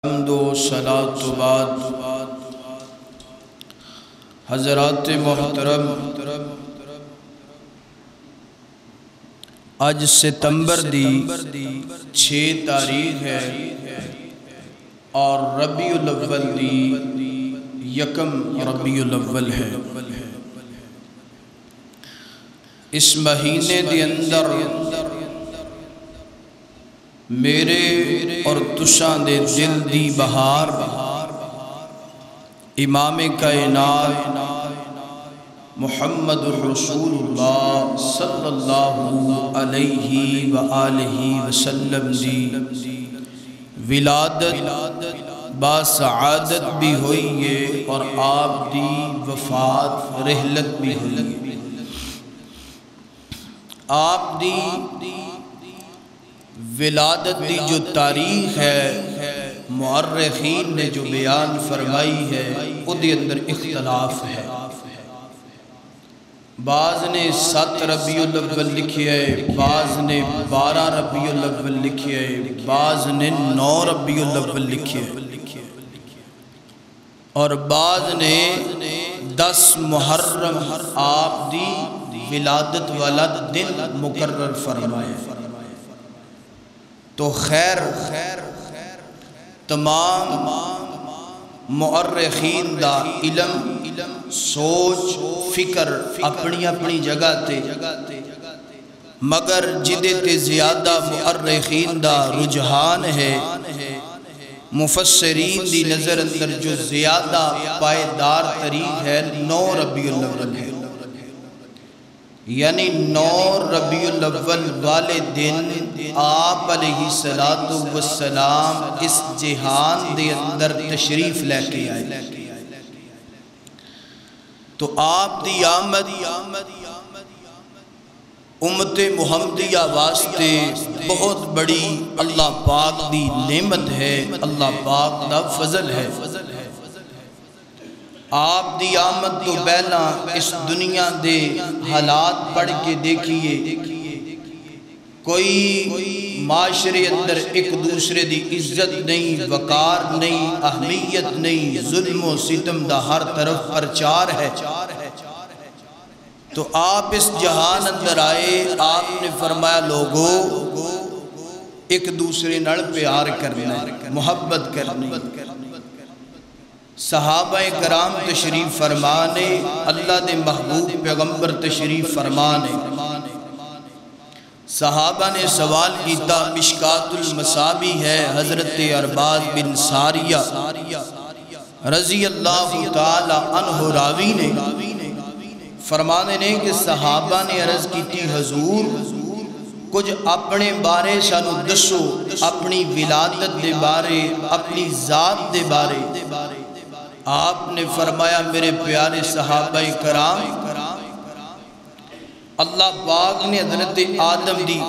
حمد و صلاۃ و بعد حضرات محترم، آج ستمبر دی 6 تاریخ ہے اور ربیع الاول دی یکم ربیع الاول ہے۔ اس مہینے دے اندر میرے اور تساں دے دل دی بہار امام کائنات محمد الرسول اللہ صلی اللہ علیہ وآلہ وسلم دی ولادت باسعادت بھی ہوئی ہے اور آپ دی وفات رحلت بھی ہوئی ہے۔ آپ دی ولادت دی جو تاریخ ہے مورخین نے جو بیان فرمائی ہے وہ دے اندر اختلاف ہے۔ بعض نے 7 ربیع الاول لکھی ہے، بعض نے 12 ربیع الاول لکھی ہے، بعض نے 9 ربیع الاول لکھی ہے اور بعض نے 10 محرم آپ دی ولادت والا دن مقرر فرمایا۔ تو خیر تمام مؤرخین دا علم سوچ فکر اپنی اپنی جگہ تے، مگر جدے تے زیادہ مؤرخین دا رجحان ہے، مفسرین دی نظر اندر جو زیادہ پائیدار تاریخ ہے 9 ربیع الاول ہے، یعنی 9 ربیع الاول والے دن آپ علیہ السلام اس جہان دے اندر تشریف لے کے آئے۔ تو آپ دی آمد امت محمدیہ واسطے بہت بڑی اللہ پاک دی نعمت ہے، اللہ پاک دا فضل ہے۔ آپ دی آمد تو پہلا اس دنیا دے حالات پڑھ کے دیکھیے، کوئی معاشرے اندر ایک دوسرے دی عزت نہیں، وقار نہیں، اہمیت نہیں، ظلم و ستم دا ہر طرف پرچار ہے۔ تو آپ اس جہان اندر آئے، آپ نے فرمایا لوگو ایک دوسرے نال پیار کرنا، محبت کرنی۔ صحابہ کرام تشریف فرمانے، اللہ دے محبوب پیغمبر تشریف فرمانے، صحابہ نے سوال کیتا، مشکات المصابی ہے حضرت ارباز بن ساریہ رضی اللہ تعالی عنہ راوی نے فرمانے نے کہ صحابہ نے عرض کیتی حضور کچھ اپنے بارے سانو دسو، اپنی ولادت دے بارے، اپنی ذات دے بارے۔ آپ نے فرمایا میرے پیارے صحابہ کرام، اللہ پاک نے حضرت آدم دی،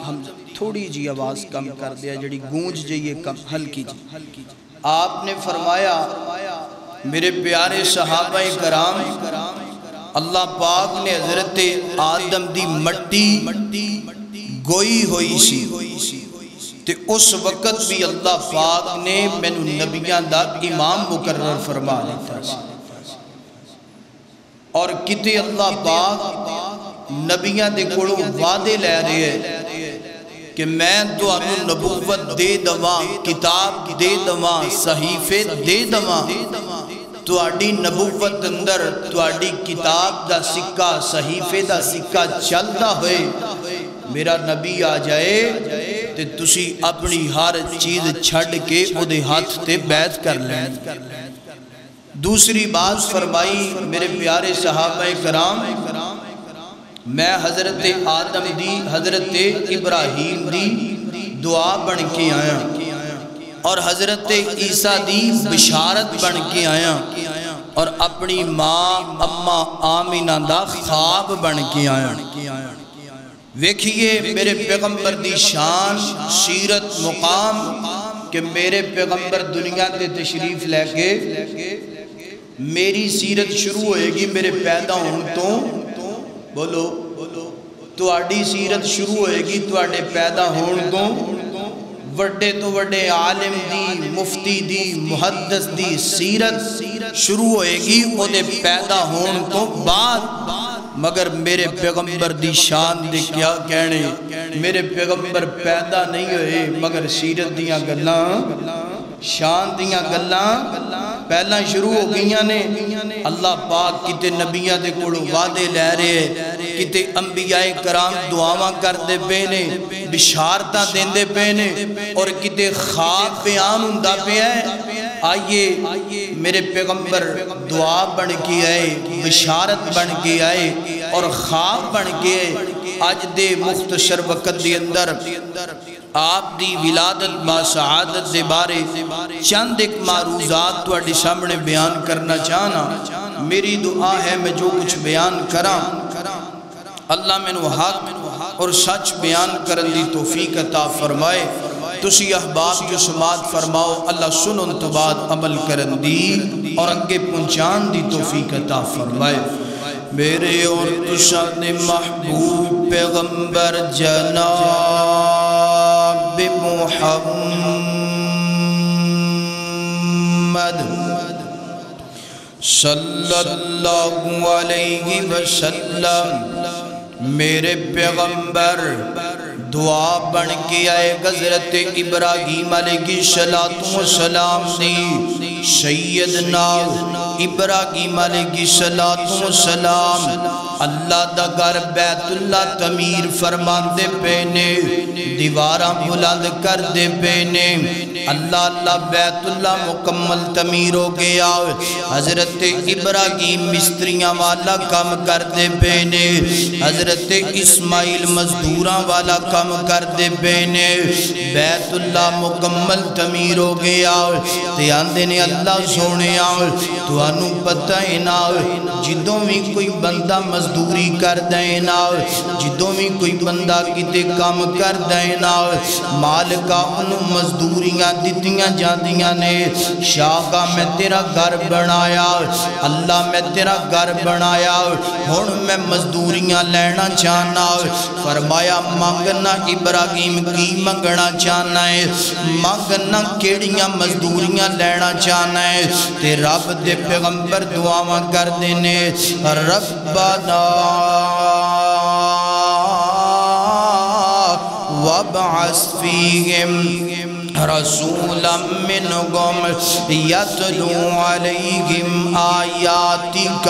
ہم تھوڑی جی آواز کم کر دیا جڑی گونج جائیے کم ہلکی جی۔ آپ نے فرمایا میرے پیارے صحابہ کرام، اللہ پاک نے حضرت آدم دی مٹی گوئی ہوئی سی، تے اس وقت بھی اللہ پاک نے مینو نبیان دا امام مقرر فرما لیتا سی، اور کتے اللہ پاک نبیان دے کولوں وعدے لے رہے ہیں کہ میں تو انو نبوت دے دواں، کتاب دے دواں، صحیفے دے دواں، تو آڈی نبوت اندر تو آڈی کتاب دا سکہ، صحیفے دا سکہ چلتا ہوئے میرا نبی آ جائے تے تسی اپنی ہر چیز چھڑ کے او دے ہاتھ تے بیعت کر لیں۔ دوسری بات فرمائی میرے پیارے صحابہ کرام، میں حضرت آدم دی، حضرت ابراہیم دی دعا بن کے آیا اور حضرت عیسیٰ دی بشارت بن کے آیا اور اپنی ماں اماں آمینہ دا خواب بن کے آیا۔ ویکھئے میرے پیغمبر دی شان، سیرت، مقام کہ میرے پیغمبر دنیا تے تشریف لے کے میری سیرت شروع ہوئے گی میرے پیدا ہوں تو بولو تو آڈی سیرت شروع ہوئے گی تو آڈے پیدا ہون تو وڈے تو وڈے عالم دی مفتی دی محدث دی سیرت شروع ہوئے گی او دے پیدا ہون تو بعد، مگر میرے پیغمبر دی شان دے کیا کہنے، میرے پیغمبر پیدا نہیں ہوئے مگر سیرت دیاں گلاں شان دیاں گلاں پہلا شروع ہو گئیاں نے۔ اللہ پاک کتے نبیاں دے کوڑ وعدے لے رہے، کتے انبیاء کرام دعاواں کر دے پینے، بشارتاں دین دے پینے، اور کتے خواب بیان ہوندا پہ ہے۔ آئیے میرے پیغمبر دعا بن کے آئے، بشارت بن کے آئے اور خواب بن کے آئے۔ آج دے مختصر وقت دے اندر آپ دی ولادت با سعادت دے بارے چند ایک معروضات تو اڈی سامنے بیان کرنا چاہنا۔ میری دعا ہے میں جو کچھ بیان کراں اللہ میں نو حق اور سچ بیان کرن دی توفیق عطا فرمائے۔ تسی احباب جو سماعت فرماؤ اللہ سنن تو بعد عمل کرن دی اور اگے پہنچان دی توفیق عطا فرمائے۔ میرے اور تشان محبوب پیغمبر جناب محمد صلی اللہ علیہ وسلم، میرے پیغمبر دعا بن کے آئے حضرت ابراہیم علیہ السلام دی، سیدنا ابراہیم علیہ السلام اللہ دا گھر بیت اللہ تعمیر فرمان دے پینے، دیواراں بلند کر دے پینے، اللہ بیت اللہ مکمل تعمیر ہو گیا۔ حضرت ابراہیم مستریاں والا کام کر دے پینے، حضرت اسماعیل مزدوراں والا کام کر دے پینے، بیت اللہ مکمل تعمیر ہو گیا۔ تے آندے نے اللہ سونے تو انو پتہ ہے نا، جدوں بھی کوئی بندہ مزدوری کر دے نا، جدوں بھی کوئی بندہ کتے کام کر دے نا، مالکہ انو مزدوریاں دیتیاں جاندیاں نے۔ شاہگاہ میں تیرا گھر بنایا، اللہ میں تیرا گھر بنایا، ہن میں مزدوریاں لینا چاہنا۔ فرمایا مانگنا ابراہیم کی منگنا چاہنا ہے، مانگنا کیڑیاں مزدوریاں لینا چاہنا ہے۔ تے رب دے پیغمبر دعاواں کر دینے، ربنا وابعث فیہم رسولا منہم یتلو علیہم آیاتک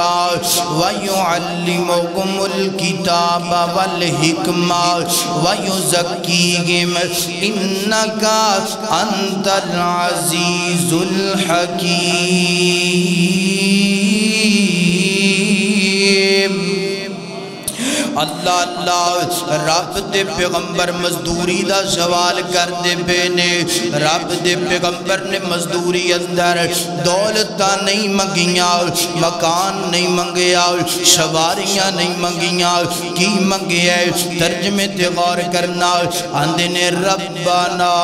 ویعلمہم الکتاب والحکمہ ویزکیہم انک انت العزیز الحکیم۔ اللہ رب دے پیغمبر مزدوری دا سوال کر دے بینے، رب دے پیغمبر نے مزدوری اندر دولتہ نہیں منگیاں، مکان نہیں منگیا، سواریاں نہیں منگیاں، کی منگیا ترجمے تے غور کرنا۔ آندے نے ربنا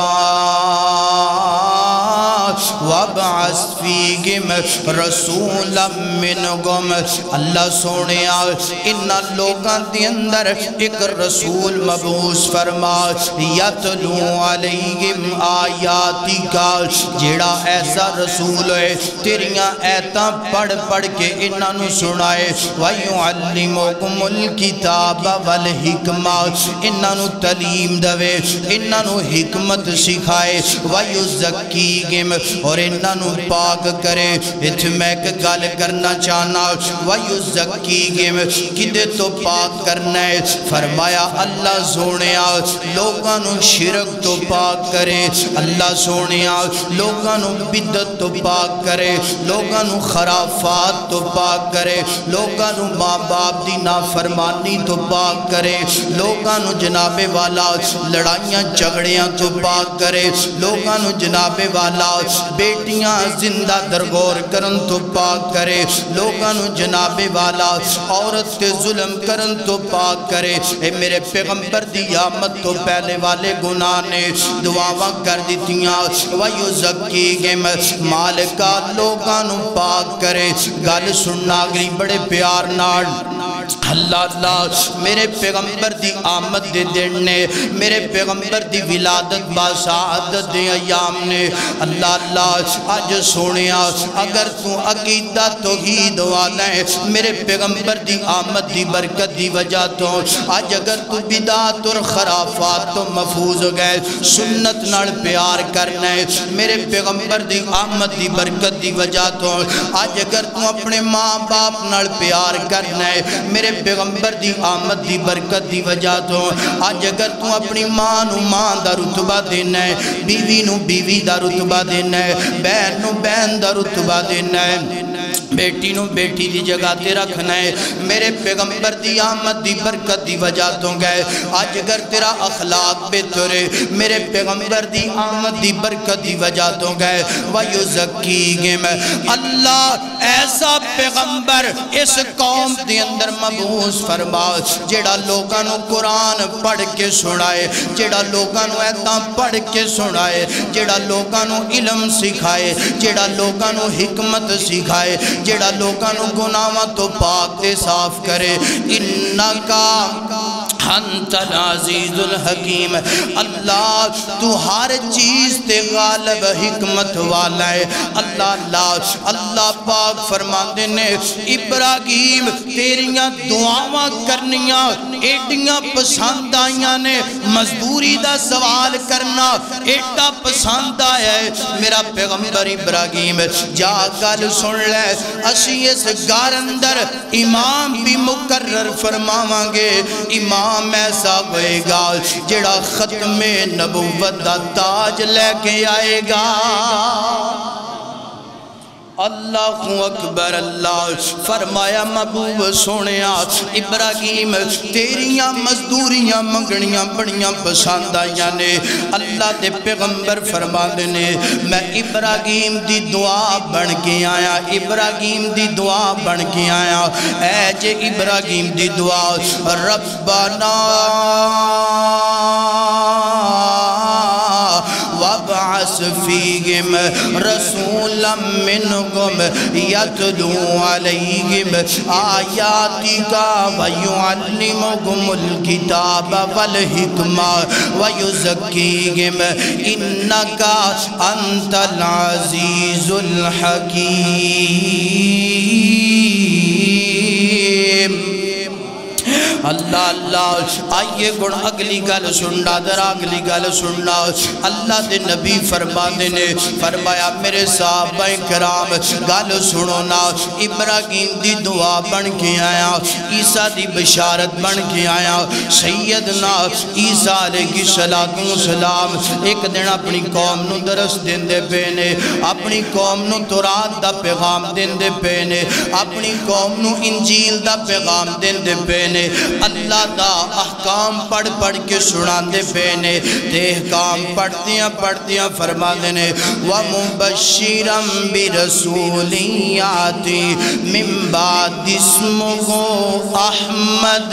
وابعث فیہم رسولا منہم، اللہ سونیا انہا لوگاں دی اندر ایک رسول مبعوث فرما، یتلو علیہم آیاتک، جیڑا ایسا رسول ہے تیریاں ایتاں پڑھ پڑھ کے انہاں نو سنائے، وَيُعَلِّمُكُمُ الْكِتَابَ وَالْحِکْمَةَ، انہاں نو تعلیم دوے، انہاں نو حکمت سکھائے، وَيُزَكِّيهِمْ، اور انہاں نو پاک کرے۔ اتھ میں ایک گل کرنا چاہنا، وَيُزَكِّيهِمْ، کدے تو پاک کرنا ہے؟ فرمایا اللہ سونیا لوگاں نو شرک تو پاک کرے، اللہ سونیا لوگاں نو بدعت تو پاک کرے، لوگاں نو خرافات تو پاک کرے، لوگاں نو ماں باپ دی نافرمانی تو پاک کرے، لوگاں نو جناب والا لڑائیاں جھگڑیاں تو پاک کرے، لوگاں نو جناب والا بیٹیاں زندہ درگور کرن تو پاک کرے، لوگاں نو جناب والا عورت تے ظلم کرن تو پاک کرے۔ اے میرے پیغمبر دی آمد تو پہلے والے گناہ نے دعاواں کر دیتیاں، وَيُزَكِّيهِمْ، مالکہ لوگاں نو پاک کرے۔ گل سننا گئی بڑے پیار نال، اللہ اللہ میرے پیغمبر دی آمد دے دن نے، میرے پیغمبر دی ولادت باسعادت دے ایام نے۔ اللہ اللہ آج سونیا اگر تو عقیدہ توحید والا ہے، میرے پیغمبر دی آمد دی برکت دی وجہ تو آج اگر تو بدعت اور خرافات تو محفوظ ہو گئے، سنت نال پیار کرنا ہے، میرے پیغمبر دی آمد دی برکت دی وجہ تو آج اگر تو اپنے ماں باپ نال پیار کرنا ہے، میرے پیغمبر دی آمد دی برکت دی وجہ تو آج اگر تو اپنی ماں نو ماں دا رتبہ دینا ہے، بیوی نو بیوی دا رتبہ دینا ہے، بہن نو بہن دا رتبہ دینا ہے، بیٹی نو بیٹی دی جگہ تے رکھنا ہے، میرے پیغمبر دی آمد دی برکت دی وجہ تو گئے۔ آج اگر تیرا اخلاق بہتر ہے، میرے پیغمبر دی آمد دی برکت دی وجہ تو گئے۔ وَيُزَكِّيهِمْ اللہ ایسا پیغمبر اس قوم دے اندر مبعوث فرما جیڑا لوگاں نو قرآن پڑھ کے سنائے، جیڑا لوگاں نو ایتاں پڑھ کے سنائے، جیڑا لوگاں نو علم سکھائے، جیڑا لوگاں نو حکمت سکھائے، جیڑا لوگاں نو گناہاں تو پاک تے صاف کرے۔ انکا انت العزیز الحکیم، اللہ تو ہر چیز تے غالب حکمت والا ہے۔ اللہ اللہ اللہ پاک فرماندے نے ابراہیم تیریاں دعاواں کرنیاں ایڈیاں پسند آئیاں نے، مزدوری دا سوال کرنا ایڈا پسند آیا ہے۔ میرا پیغمبر ابراہیم جا گل سن لے، اسی اس گھر اندر امام بھی مقرر فرماواں گے، امام ایسا ہوئے گا جڑا ختم نبوت دا تاج لے کے آئے گا۔ اللہ اکبر، اللہ فرمایا محبوب سونیا ابراہیم تیریاں مزدوریاں منگنیاں بڑیاں پسند آئیاں نے۔ اللہ دے پیغمبر فرما دینے میں ابراہیم دی دعا بن کے آیا، ابراہیم دی دعا بن کے آیا، اے جے ابراہیم دی دعا ربنا وابعث فیہم رسولا منکم یتلو علیہم آیاتک ویعلمکم الکتاب والحکمہ ویزکیہم انک انت العزیز الحکیم۔ اللہ اللہ آئیے گن اگلی گل سننا، در اگلی گل سننا۔ اللہ دے نبی فرما دینے فرمایا میرے صحابہ کرام گل سنونا، ابراہیم دی دعا بن کے آیا، عیسیٰ دی بشارت بن کے آیا۔ سیدنا عیسیٰ علیہ السلام ایک دن اپنی قوم نو درس دن دے پینے، اپنی قوم نو تورات دا پیغام دن دے پینے، اپنی قوم نو انجیل دا پیغام دن دے پینے، اللہ دا احکام پڑھ پڑھ کے سنان دے پینے، تے احکام پڑھتیاں فرما دینے وَمُبَشِّرًا بِرَسُولٍ يَأْتِي مِن بَعْدِ اسْمُهُ أَحْمَدُ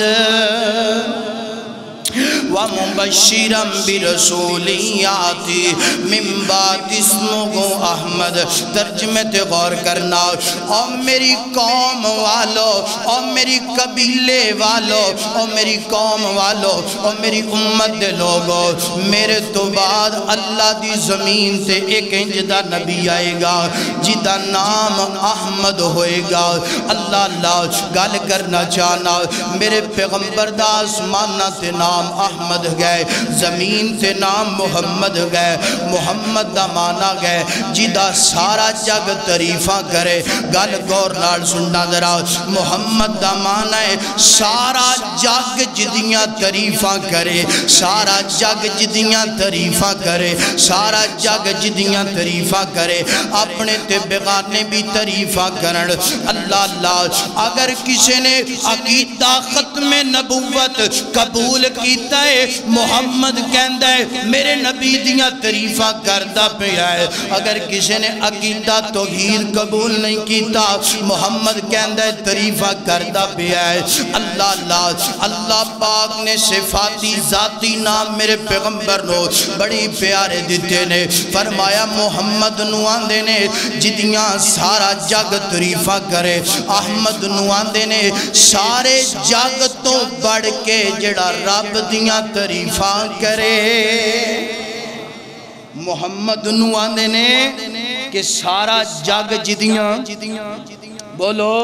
وَمُبَشِّرًا بِرَسُولٍ يَأْتِي مِن بَعْدِ اسْمُهُ أَحْمَدُ۔ ترجمے تے غور کرنا، او میری قوم والو، او میری قبیلے والو، او میری قوم والو، او میری امت دے لوگو، میرے تو بعد اللہ دی زمین تے ایک انجدہ نبی آئے گا جیدہ نام احمد ہوئے گا۔ اللہ اللہ گل کرنا چاہنا، میرے پیغمبر دا آسمانہ تے نام احمد گئے، زمین تے نام محمد گئے، محمد دا مانا گئے جیدہ سارا جگ تعریفاں کرے۔ گل گور نال سننا ذرا، محمد دا مانا ہے سارا جگ جدیاں تعریفاں کرے، سارا جگ جدیاں تعریفاں کرے، سارا جگ جدیاں تعریفاں کرے، اپنے تے بیگانے بھی تعریفاں کرن۔ اللہ اللہ اگر کسی نے عقیدہ ختم نبوت قبول کیتا ہے، محمد کہندا ہے میرے نبی دیاں تعریفاں کردا پیا ہے. اگر کسی نے عقیدہ توحید قبول نہیں کیتا محمد کہندا ہے تعریفاں کردا پیا ہے. اللہ پاک نے صفاتی ذاتی نام میرے پیغمبر نو بڑی پیارے دیتے نے. فرمایا محمد نو آندے نے جدیاں سارا جگ تعریفاں کرے. احمد نو آندے نے سارے جگ تو بڑھ کے جڑا رب دیاں تعریفاں کرے. محمد نو آندے نے کہ سارا جگ جدیاں بولو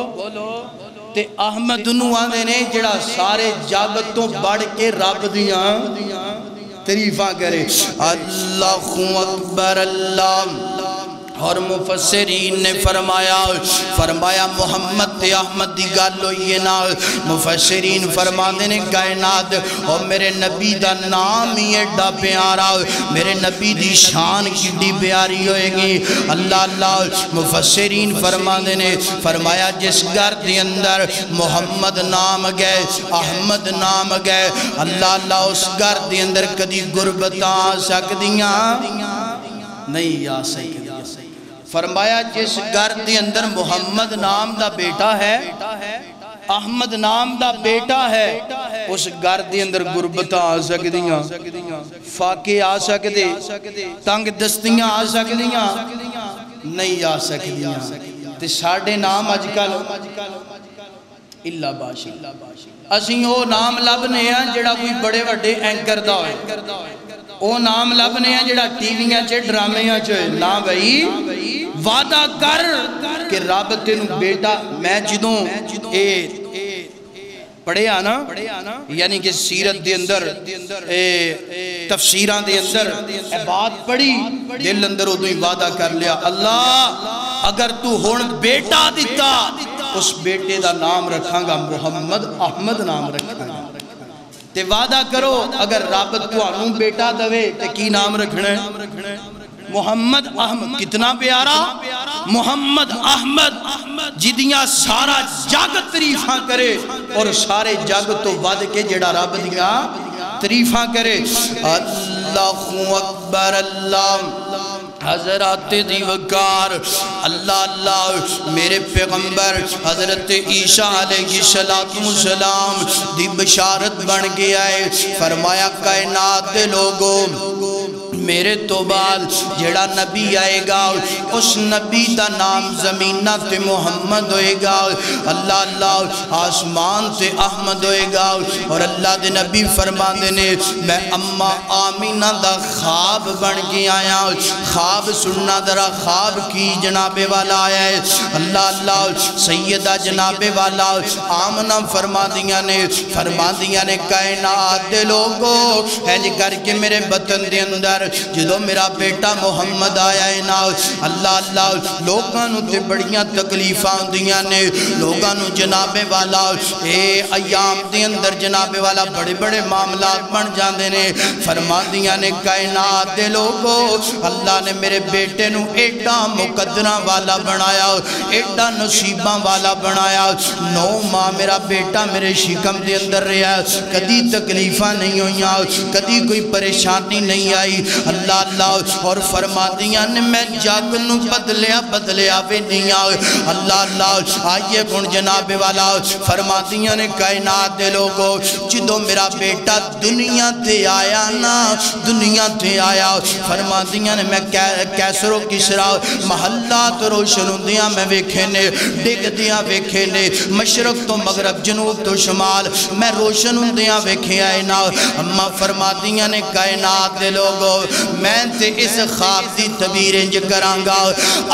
تے احمد نو آندے نے جڑا سارے جگ تو بڑھ کے رب دیاں تعریفاں کرے. اللہ اکبر اللہ. اور مفسرین نے فرمایا محمد تے احمد دی گل ہوئی نا. مفسرین فرماندے نے کائنات اور میرے نبی دا نام ہی ایڈا پیارا میرے نبی دی شان کیڈی پیاری ہوئے گی. اللہ مفسرین فرماندے نے فرمایا جس گھر دے اندر محمد نام گئے احمد نام گئے اللہ اس گھر دے اندر کدی غربت آ سکدیاں نہیں آ سکدی. فرمایا جس گھر دے اندر محمد نام دا بیٹا ہے احمد نام دا بیٹا ہے اس گھر دے اندر غربت آ سکدیاں فاقے آ سکدے تنگ دستیاں آ سکدیاں نہیں آ سکدیاں. تے ساڈے نام اج کل اللہ باشی اسیں او نام لبنے ہیں جڑا کوئی بڑے وڈے اینکر دا ہوئے او نام لبنے ہیں جڑا ٹی ویاں چے ڈرامیاں چے نا بھائی وعدہ کر کہ رب تینوں بیٹا میں جدوں پڑھے آنا یعنی کہ سیرت دے اندر تفسیران دے اندر بات پڑھی دل اندر ادھوں ہی وعدہ کر لیا اللہ اگر تو ہون بیٹا دیتا اس بیٹے دا نام رکھاں گا محمد احمد نام رکھاں گا. تے وعدہ کرو اگر رب تانوں بیٹا دوے تے کی نام رکھنا ہے محمد احمد. کتنا پیارا محمد احمد جدیاں سارا جگ تعریفاں کرے اور سارے جگ تو ود کے جڑا رب دیاں تعریفاں کرے. اللہ اکبر اللہ. حضرات دی وقار اللہ میرے پیغمبر حضرت عیسیٰ علیہ السلام دی بشارت بن گیا ہے. فرمایا کائنات دے لوگوں میرے تو بعد جڑا نبی آئے گا اس نبی دا نام زمینہ تے محمد ہوئے گا اللہ آسمان تے احمد ہوئے گا. اور اللہ دے نبی فرمان دینے میں اماں آمینہ دا خواب بن کے آیا. خواب سننا درہ خواب کی جناب والا آیا ہے اللہ سیدہ جناب والا آمنہ فرما دیا نے کائنات دے لوگوں ہے کر کے میرے بطن دے اندر جدو میرا بیٹا محمد آیا ہے نا اللہ لوگانو تے بڑیاں تکلیفاں دیاں نے لوگانو جناب والا ایام دے اندر جناب والا بڑے بڑے معاملات بن جاندے نے. فرما دیا نے کائنات دے لوگوں اللہ نے میرے بیٹے نو ایڈا مقدرہ والا بنایا ایڈا نصیبہ والا بنایا. 9 ماہ میرا بیٹا میرے شکم دے اندر رہا کدی تکلیفہ نہیں ہوئیاں کدی کوئی پریشانی نہیں آئی اللہ اور فرما دیا نے میں جگ نو بدلیا وے دیا اللہ آئیے کن جناب والا فرما دیا نے کائنات دے لوگوں جدو میرا بیٹا دنیا تے آیا نا دنیا تے آیا فرما دیا نے میں کیسر و کسرا محلات روشن ہوندیاں میں ویکھے نے ڈگ دیاں ویکھے نے مشرق تو مغرب جنوب تو شمال میں روشن ہوندیاں ویکھے آئے نا. اما فرما دیا نے کائنات دے لوگوں میں تے اس خواب دی تعبیر انج کرانگا.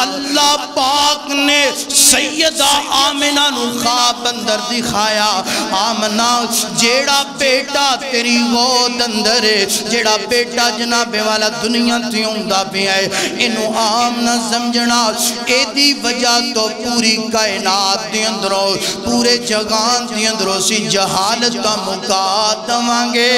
اللہ پاک نے سیدہ آمنہ نو خواب اندر دکھایا آمنہ جیڑا بیٹا تیری گود اندر ہے جیڑا بیٹا جناب والا دنیا تے ہوندہ پہ ہے انہوں آمنہ سمجھنا اے دی وجہ تو پوری کائنات دی اندروں پورے جگان دی اندروں سی جہالت کا مقادم آنگے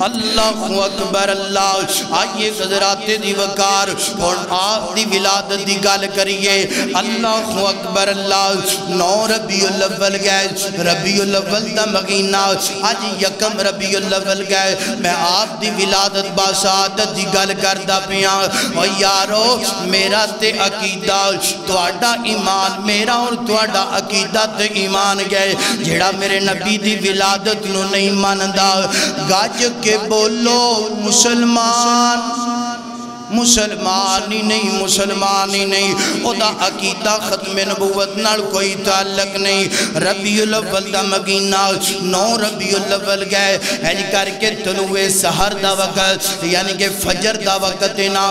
اللہ اکبر اللہ آئیے حضرات دی وقار اور آپ دی ولادت دی گل کریے اللہ اکبر اللہ 9 ربیع الاول گئے ربیع الاول دا مہینہ آج یکم ربیع الاول گئے میں آپ دی ولادت باسعادت دی گل کردہ پیا اور یارو میرا تے عقیدہ تواڈا ایمان میرا اور تواڈا عقیدہ تے ایمان گئے جیڑا میرے نبی دی ولادت نو نہیں ماندا گاج کے بولو مسلمان مسلمان ہی نہیں او دا عقیدہ ختم نبوت نال کوئی تعلق نہیں ربیع الاول دا مہینہ 9 ربیع الاول گئے یعنی کر کے طلوع سحر دا وقت یعنی کہ فجر دا وقت نا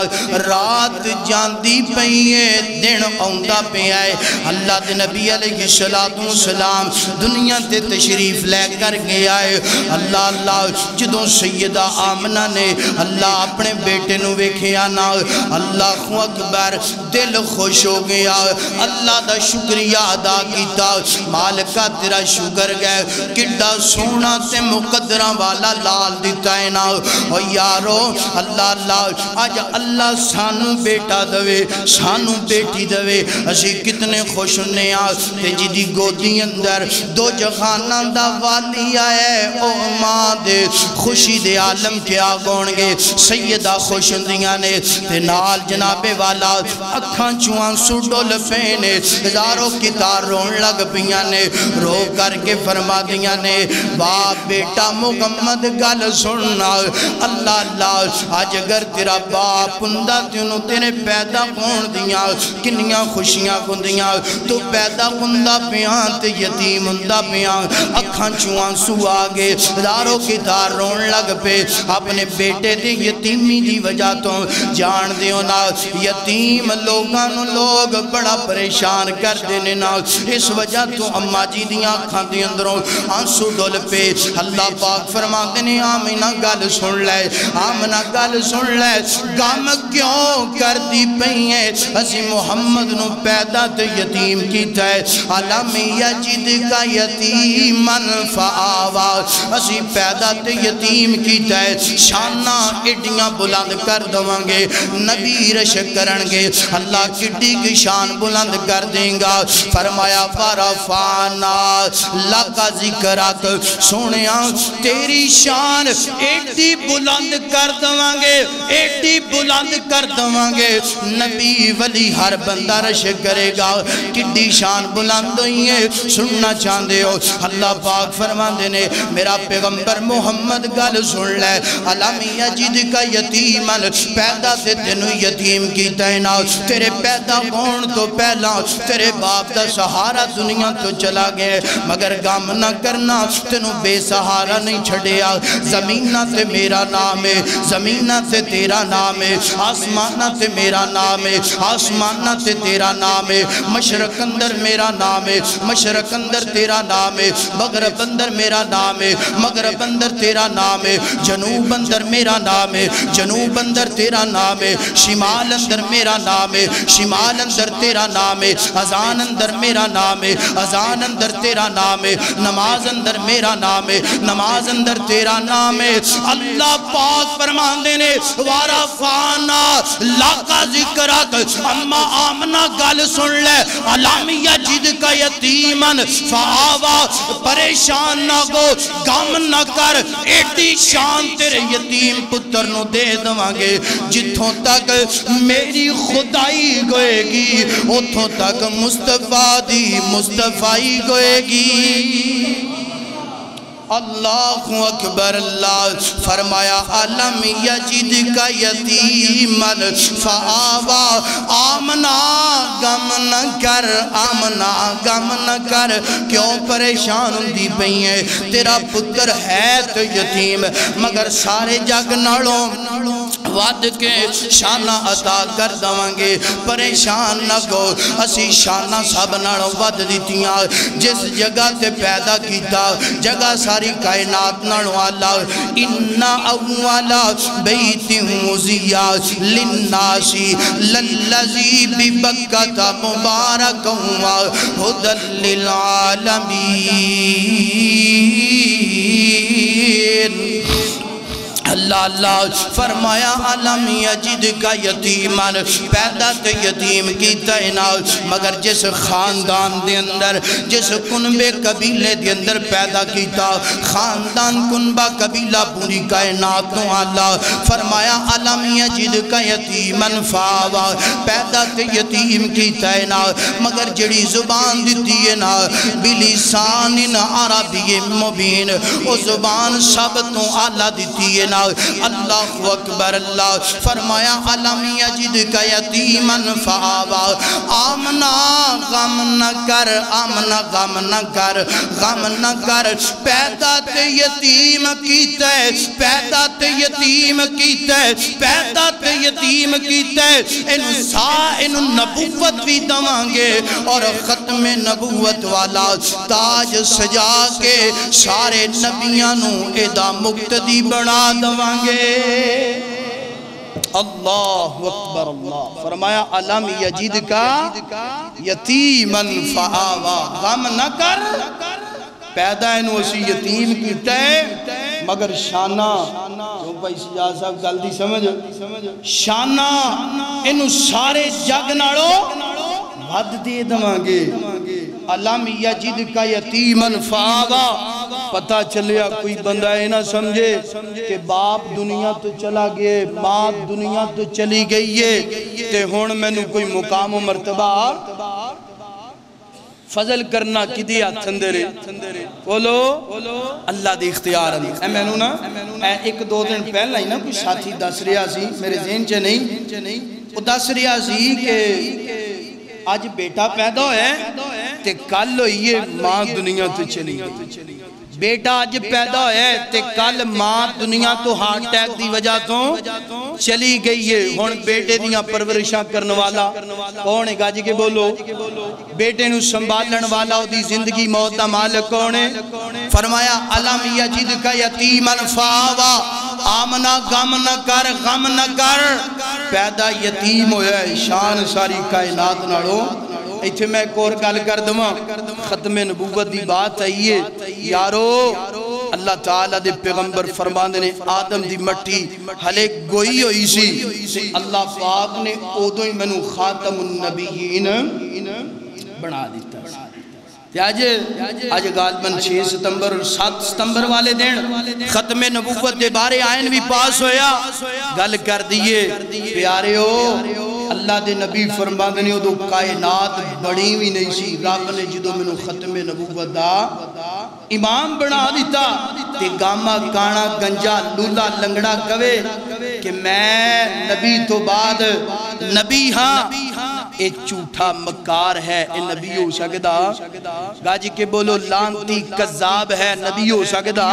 رات جاندی پئیے دن آندا پیا ہے اللہ دے نبی علیہ السلام دنیا تے تشریف لے کر گیا ہے اللہ جدوں سیدہ آمنہ نے اللہ اپنے بیٹے نو ویکھیا اللہ اکبر دل خوش ہو گیا اللہ دا شکریہ ادا کیتا مالکہ تیرا شکر گئے کڈا سونا تے مقدرہ والا لال دیتا ہے نا اور یارو اللہ آج اللہ سانو بیٹا دوے سانو بیٹی دوے اسی کتنے خوش ہونے تے جی دی گودی اندر 2 جہاناں دا والی آئے او ماں دے خوشی دے عالم کیا گونگے سیدہ خوش ہوندیاں نے تے نال جناب والا اکھاں چوان سوڈو لفینے ہزاروں کی تار رون لگ پیاں نے رو کر کے فرما دیاں نے باپ بیٹا محمد گل سننا اللہ آج اگر تیرا باپ ہوندا تینوں تیرے پیدا ہون دیاں کنیاں خوشیاں ہوندیاں تو پیدا ہوندا پیاں تے یتیم ہوندا پیاں اکھاں چوان سو آگے ہزاروں کی تار رون لگ پے اپنے بیٹے دی یتیمی دی وجہ تو جان دیو نا یتیم لوگ بڑا پریشان کر دینے نا اس وجہ تو اممہ جی دیاں کھاں دی اندروں آنسو ڈول پہ اللہ پاک فرما دینے آمینہ گل سن لے آمینہ گل سن لے گام کیوں کر دی پہیے اسی محمد نو پیدا تے یتیم کی تے علامی یجد کا یتیمن فآوا اسی پیدا تے یتیم کی تے شانہ اڈیاں بلند کر دوانگے نبی رشک کرنگے اللہ کٹی کی شان بلند کر دیں گا فرمایا فرفانا لکا ذکرات سونیاں تیری شان ایڈی بلند کر دوانگے ایڈی بلند کر دوانگے نبی ولی ہر بندہ رشک کرے گا کٹی شان بلند ہوئی ہے سننا چاندے ہو اللہ پاک فرما دینے میرا پیغمبر محمد گل سن لے علامی یجد کا یتیمن پیدا تے تینوں یتیم کی تینا تیرے پیدا ہون تو پہلا تیرے باپ دا سہارا دنیا تو چلا گئے مگر غم نہ کرنا تینوں بے سہارا نہیں چھڑیا زمینہ تے میرا نام ہے زمینہ تے تیرا نام ہے آسمانہ تے میرا نام ہے آسمانہ تے تیرا نام ہے مشرق اندر میرا نام ہے مشرق اندر تیرا نام ہے مغرب اندر میرا نام ہے مغرب اندر تیرا نام ہے جنوب اندر میرا نام ہے جنوب اندر تیرا نام ہے شمال اندر میرا نام ہے شمال اندر تیرا نام ہے اذان اندر میرا نام ہے اذان اندر تیرا نام ہے نماز اندر میرا نام ہے نماز اندر تیرا نام ہے اللہ پاک فرمان دینے وارفانا لاکا ذکرات اما آمنہ گل سن لے علامی یجد کا یتیمن فآوا پریشان نہ گو غم نہ کر ایڈی شان تیرے یتیم پتر نو دے دوانگے جتھوں تک میری خدائی گوئے گی اتھوں تک مصطفیٰ دی مصطفیٰ گوئے گی اللہ اکبر اللہ فرمایا علم یجد کا یتیمن فآوا آمنا غم نہ کر آمنا غم نہ کر کیوں پریشان دی پئی ہے تیرا پتر ہے تو یتیم مگر سارے جگ نالوں وعد کے شانہ عطا کر دوانگے پریشان نہ گو اسی شانہ سب نالوں وعد دیتیاں جس جگہ تے پیدا کیتا جگہ ساری کائنات نالوں اللہ انہا اولا بیت موزیہ للناسی للذی ببکت مبارک ہوا حدل للعالمین اللہ اللہ فرمایا علم یجد کا یتیمن پیدا تے یتیم کی تعینات مگر جس خاندان دے اندر جس کنبے قبیلے دے اندر پیدا کیتا خاندان کنبہ قبیلہ پوری کائنات تو اللہ فرمایا علم یجد کا یتیمن فاوا پیدا تے یتیم کی تعینات مگر جڑی زبان دیتی ہے نا بلسان عربی مبین وہ زبان سب تو آلہ دیتی ہے نا اللہ اکبر اللہ فرمایا علم یجد کا یتیمن فآوا آمنا غم نہ کر آمنا غم نہ کر غم نہ کر پیدا تے یتیم کیتا ہے پیدا تے یتیم کیتا ہے پیدا تے یتیم کیتا ہے انہوں نبوت بھی دوانگے اور ختم نبوت والا تاج سجا کے سارے نبیانوں ادا مقتدی بنا دوانگے اللہ اکبر اللہ فرمایا علم یجد کا یتیمن فآوا غم نہ کر پیدا انہوں اسی یتیم کیتا ہے مگر شانہ جو بھائی سجاد صاحب گلدی سمجھ شانہ انہوں سارے جگ ناڑو ود دے دوانگے علم یجد کا یتیمن فآوا پتہ چلیا کوئی بندہ ہے نہ سمجھے کہ باپ دنیا تو چلا گئے باپ دنیا تو چلی گئی ہے تے ہون میں نے کوئی مقام و مرتبہ فضل کرنا کدی آتھندرے بولو اللہ دے اختیار اندر اے میں نو نا ایک دو دن پہلا ہی نا کوئی ساتھی دس رہا سی میرے ذہن چے نہیں وہ دس رہا سی کہ آج بیٹا پیدا ہے تے کل ہوئیے ماں دنیا تو چلی گئی بیٹا آج پیدا ہے تے کل ماں دنیا تو ہارٹ اٹیک دی وجہ تو چلی گئی ہے ہون بیٹے دیاں پرورشاں کرنے والا کون ہے گاجی کے بولو بیٹے نو سنبھالن والا دی زندگی موت دا مالک کون ہے فرمایا علم یجد کا یتیمن فآوا آمنا غم نہ کر پیدا یتیم ہویا ہے شان ساری کائنات ناڑو ایتھے میں ایک اور گل کر دوں ختم نبوت دی بات آئیے یارو اللہ تعالیٰ دے پیغمبر فرماندے نے آدم دی مٹی ہلے گوئی ہوئی سی اللہ پاک نے اودوں ہی منو خاتم النبیین بنا دیتا آج غالباً 6 ستمبر اور 7 ستمبر والے دن ختم نبوت دے بارے آئین بھی پاس ہویا گل کر دیئے پیارے ہو اللہ دے نبی فرماندے نے ادھو کائنات بڑی بھی نہیں سی رب نے جدو منو ختم نبوت دا امام بنا دیتا تے گاما کانا گنجا لولا لنگڑا کوے کہ میں نبی تو بعد نبی ہاں اے جھوٹا مکار ہے اے نبی ہو سکتا گاجی کے بولو لانتی قذاب ہے نبی ہو سکتا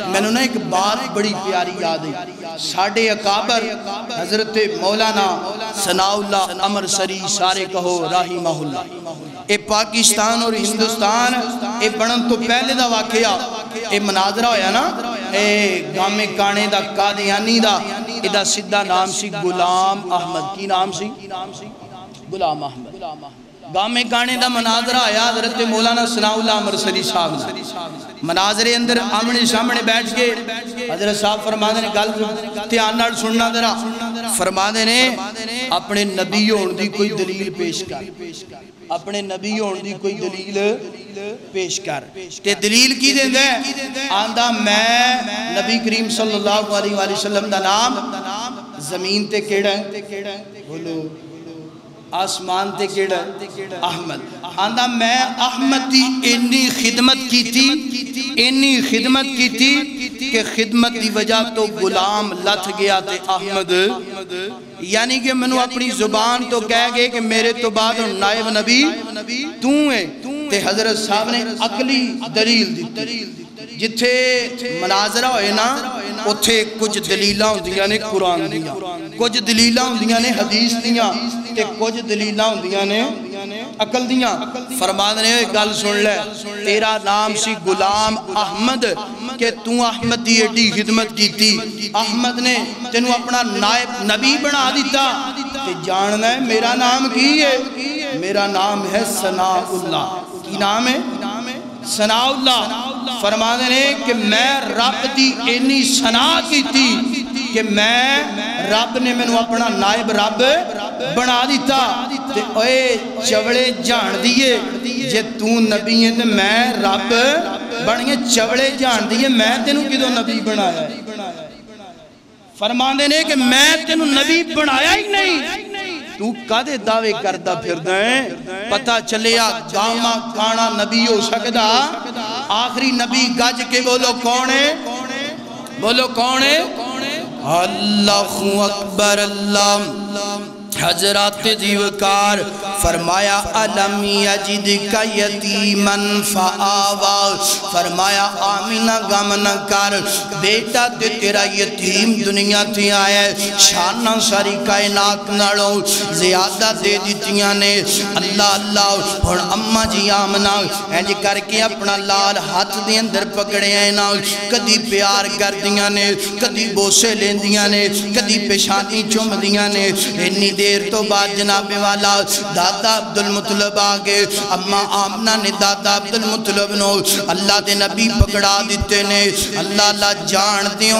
میں نے ایک بات بڑی پیاری یاد ہے ساڑھے اکابر حضرت مولانا ثناء اللہ عمر سری سارے کہو رحمہ اللہ اے پاکستان اور ہندوستان اے بڑھن تو پہلے دا واقعہ اے مناظرہ ہویا نا اے گامے کانے دا قادیانی دا اے دا سدھا نام سی غلام احمد کی نام سی غلام احمد گامے کانے دا مناظرہ آیا حضرت مولانا ثناء اللہ عمر سری صاحب مناظرے اندر آمنے سامنے بیٹھ کے حضرت صاحب فرمانے نے گل تیانار سننا درہ فرمانے نے اپنے نبی ہون دی کوئی دلیل پیش کر اپنے نبی ہون دی کوئی دلیل پیش کر تے دلیل کی دیں دے آندہ میں نبی کریم صلی اللہ علیہ وسلم دا نام زمین تے کیڑا ہے بولو آسمان تے کیڑا احمد آندہ میں احمد دی انی خدمت کی تھی کہ خدمت دی وجہ تو غلام لتھ گیا تے احمد یعنی کہ منو اپنی زبان تو کہہ گئے کہ میرے تو بعد نائب نبی تو ہے تے حضرت صاحب نے عقلی دلیل دی جتھے مناظرہ ہوئے نا اتھے کچھ دلیلہ ہوندیاں نے قرآن دیاں کچھ دلیلہ ہوندیاں نے حدیث دیاں تے کچھ دلیلہ ہوندیاں نے عقل دیاں فرمانے نے گل سن لے تیرا نام سی غلام احمد کہ تو احمد دی ایڈی خدمت کی تھی احمد نے تینوں اپنا نائب نبی بنا دیتا کہ جاننا ہے میرا نام کی ہے میرا نام ہے ثناء اللہ کی نام ہے ثناء اللہ فرمانے نے کہ میں رب دی اینی ثنا کی تھی کہ میں رب نے میں اپنا نائب رب بنا دیتا تے اوے چوڑے جان دیئے جے تو نبی ہے تے میں رب بنیے چوڑے جان دیئے میں تینوں کدو نبی بنایا ہے فرمان دینے کہ میں تینوں نبی بنایا ہی نہیں تو کدے دعوے کردہ پھر دیں پتہ چلیا گاما کانا نبی ہو سکتا آخری نبی گج کے بولو کون ہے بولو کون ہے اللہ اکبر اللہ حضرات دیوکار فرمایا علم یجد کا یتیمن فآوا فرمایا آمینہ غم نہ کر بیٹا تے تیرا یتیم دنیا تے آیا ہے شانہ ساری کائنات نڑو زیادہ دے دیتیاں نے اللہ اللہ اور اممہ جی آمنہ اینج کر کے اپنا لال ہاتھ دے اندر پکڑے ہیں نا کدی پیار کر دیاں نے کدی بوسے لین دیاں نے کدی پیشانی چم دیاں نے انی دیر تو بعد جناب والا دادا عبدالمطلب آگے اممہ آمنہ نے دادا عبدالمطلب نو اللہ دے نبی پکڑا دیتے نے اللہ اللہ جان دے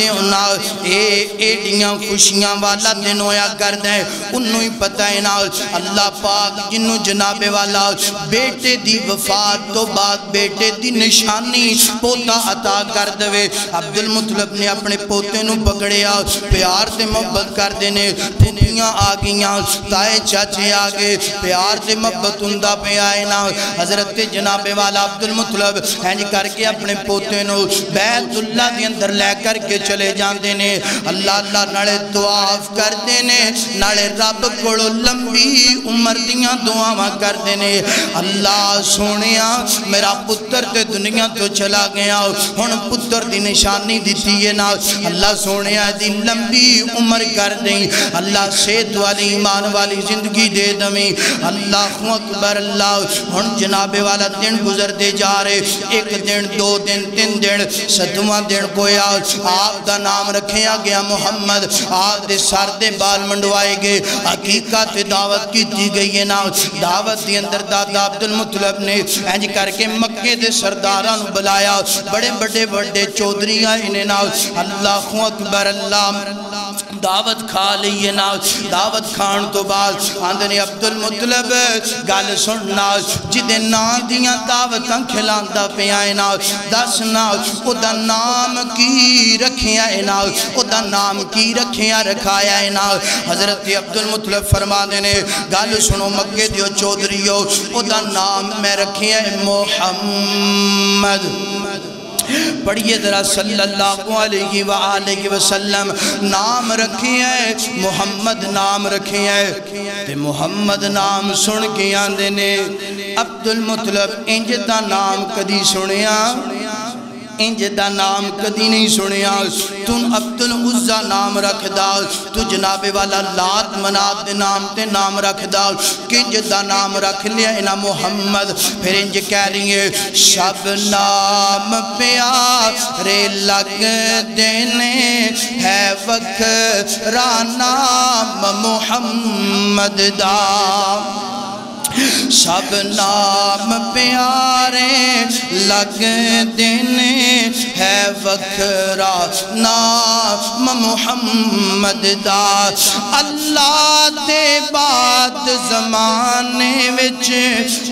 ہونا ایڈیاں خوشیاں والا دن ہویا کر دیں انہوں ہی پتہ ہے نا اللہ پاک جنہوں جناب والا بیٹے دی وفات تو بعد بیٹے دی نشانی پوتا عطا کر دوے عبدالمطلب نے اپنے پوتے نو پکڑیا پیار دے محبت کر دینے پھوپیاں آگیاں تائے چاچے آگے پیار دے محبت اندہ پہ آئے نا حضرت جناب والا عبدالمطلب ہینج کر کے اپنے پوتے نو بیت اللہ دے اندر لے کر کے چلے جان دینے اللہ اللہ نڑے دعاف کر دینے نڑے رب کوڑو لمبی عمر دیاں دعاواں کر دینے اللہ سونیا میرا پتر تے دنیا تو چلا گیا ہن پتر دی نشانی دیتی ہے نا اللہ سونیا دی لمبی عمر کر دیں اللہ صحت والی ایمان والی زندگی دے دمی اللہ اکبر اللہ ہن جناب والا دن گزر دے جا رہے ایک دن دو دن تین دن ستواں دن کویا آپ دا نام رکھیا گیا محمد آپ دے سر دے بال منڈوائے گئے حقیقت دعوت کی دی گئی ہے نا دعوت دی اندر دادا عبدالمطلب نے اینج کر کے مکے دے سرداران بلایا بڑے بڑے بڑے چودریاں انہیں نا اللہ اکبر اللہ دعوت کھا لئیے نا دعوت کھان تو بعد آندھنے عبدالمطلب گال سننا جدے نا دیاں دعوتاں کھلاندہ پہ آئے نا دس نا او دا نام کی رکھیا ہے نا او دا نام کی رکھیا رکھایا ہے نا حضرت عبدالمطلب فرما دینے گال سنو مکے دیو چودریو او دا نام میں رکھیا ہے محمد پڑھئے ذرا صلی اللہ علیہ وآلہ وسلم نام رکھے ہیں محمد نام رکھے ہیں تے محمد نام سن کے آندے نے عبدالمطلب انج دا نام کدی سنیا انج دا نام کدی نہیں سنیا تن عبدالعزہ نام رکھ دا تو جناب والا لات منات دے نام تے نام رکھ دا کنج دا نام رکھ لیا اینا محمد پھر انج کہہ رہی ہے شب نام پیارے لگ دینے ہے وکھرا نام محمد دا سب نام پیارے لگ دینے ہے وکھرا نام محمد دا اللہ دے بعد زمانے وچ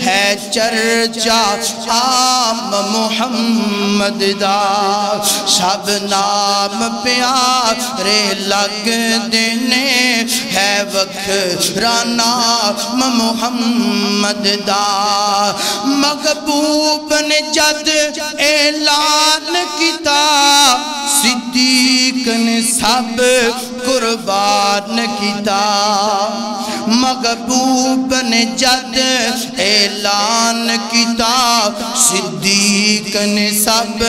ہے چرچا عام محمد دا سب نام پیارے لگ دینے ہے وکھرا نام محمد دا محبوب نے جد اعلان کیتا صدیق نے سب قربان کیتا محبوب نے جد اعلان کیتا صدیق نے سب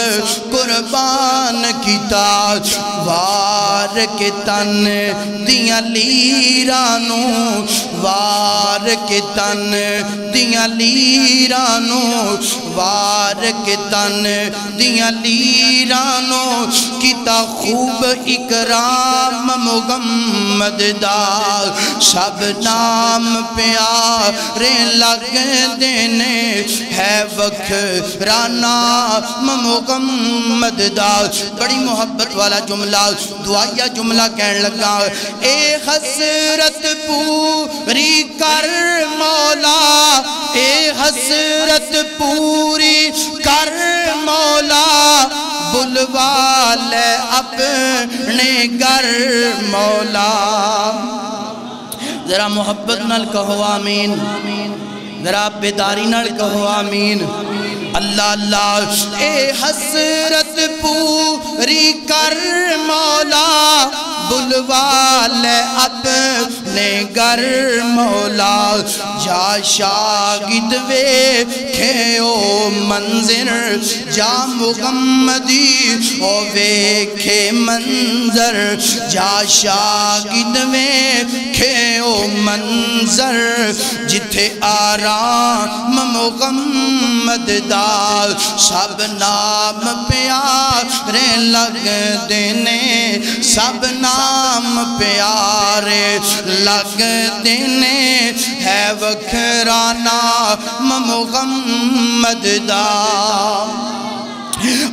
قربان کیتا وار کے تن دیاں لیرانوں وار کے تن دیاں لیرانوں وار کے تن دیاں لیرانوں کیتا خوب اکرام محمد دا سب نام پیارے لگ دینے ہے وکھرا نام نام محمد دا بڑی محبت والا جملہ دعائیہ جملہ کہنے لگا اے حسرت پوری کر مولا اے حسرت پوری کر مولا بلوا لے اپنے گھر مولا ذرا محبت نال کہو آمین ذرا بیداری نال کہو آمین اللہ اللہ اے حسرت پوری کر مولا بلوا لے اپنے گھر مولا جا شاگد ویکھے او منظر جا محمدی او ویکھے منظر جا شاگد ویکھے او منظر جتھے آرام محمد دا سب نام پیارے لگ دینے سب نام پیارے لگ دینے ہے وکھرانا محمد دا